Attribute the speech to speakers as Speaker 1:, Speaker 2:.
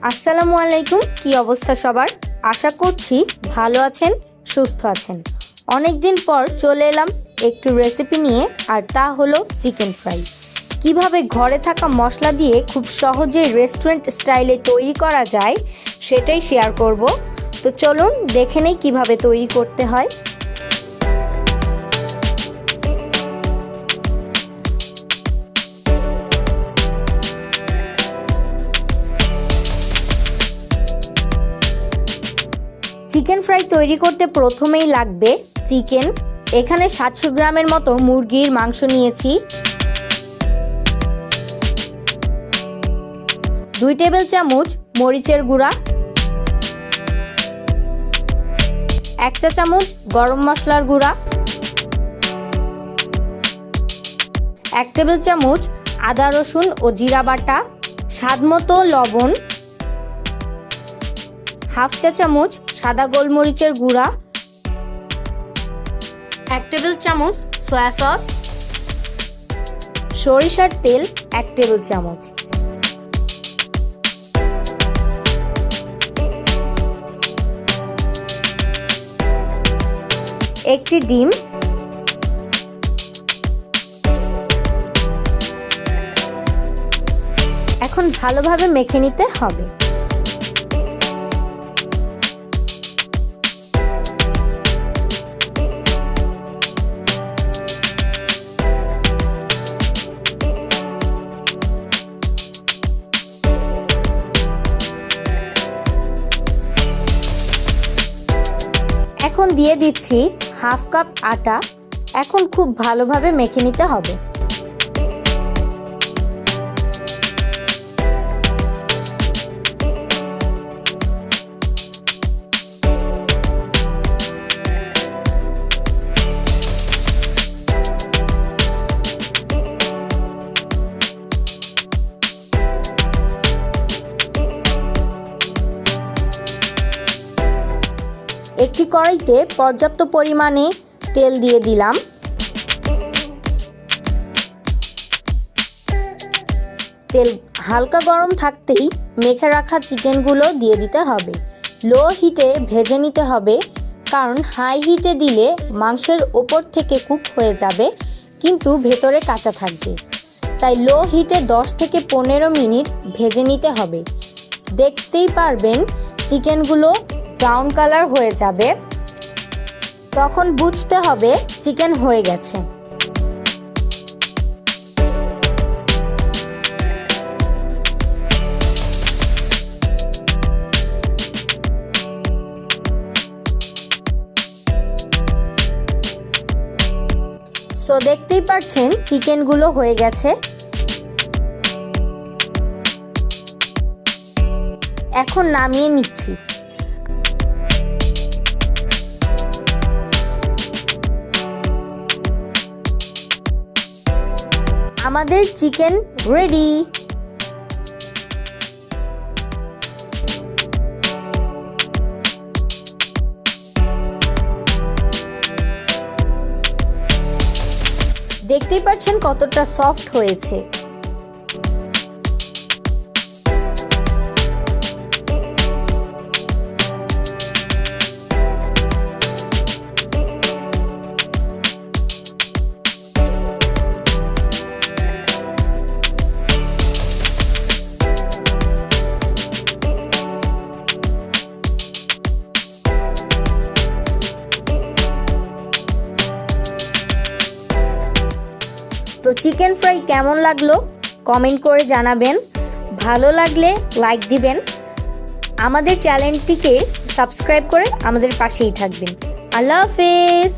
Speaker 1: আসসালামু আলাইকুম। কি অবস্থা সবার? আশা করছি ভালো আছেন, সুস্থ আছেন। অনেক দিন পর চলে এলাম একটু রেসিপি নিয়ে, আর তা হলো চিকেন ফ্রাই। কিভাবে ঘরে থাকা মশলা দিয়ে খুব সহজে রেস্টুরেন্ট স্টাইলে তৈরি করা যায় সেটাই শেয়ার করব। তো চলুন দেখে নেই কিভাবে তৈরি করতে হয়। চিকেন ফ্রাই তৈরি করতে প্রথমেই লাগবে চিকেন। এখানে 700 গ্রামের মতো মুরগির মাংস নিয়েছি। 2 টেবিল চামচ মরিচের গুঁড়া, 1 চা চামচ গরম মশলার গুঁড়া, 1 টেবিল চামচ আদা রসুন ও জিরা বাটা, স্বাদমতো লবণ, 1/2 চা চামচ সাদা গোলমরিচের গুঁড়া, 1 টেবিল চামচ সয়া সস, সরিষার তেল 1 টেবিল চামচ, একটি ডিম, এখন ভালোভাবে মেখে নিতে হবে। এখন দিয়ে দিচ্ছি 1/2 কাপ আটা। এখন খুব ভালোভাবে মেখে নিতে হবে। একটি কড়াইতে পর্যাপ্ত পরিমাণে তেল দিয়ে দিলাম। তেল হালকা গরম থাকতেই মেখে রাখা চিকেনগুলো দিয়ে দিতে হবে। লো হিটে ভেজে নিতে হবে, কারণ হাই হিটে দিলে মাংসের ওপর থেকে কুক হয়ে যাবে কিন্তু ভেতরে কাঁচা থাকবে। তাই লো হিটে 10 থেকে 15 মিনিট ভেজে নিতে হবে। দেখতেই পারবেন চিকেনগুলো ব্রাউন কালার হয়ে যাবে, তখন বুঝতে হবে চিকেন হয়ে গেছে। সো দেখতেই পাচ্ছেন চিকেনগুলো হয়ে গেছে। এখন নামিয়ে নিচ্ছি। আমাদের চিকেন রেডি। দেখতেই পাচ্ছেন কতটা সফট হয়েছে। তো চিকেন ফ্রাই কেমন লাগলো কমেন্ট করে জানাবেন। ভালো লাগলে লাইক দিবেন। আমাদের চ্যানেলটিকে সাবস্ক্রাইব করে আমাদের পাশেই থাকবেন। আল্লাহ হাফেজ।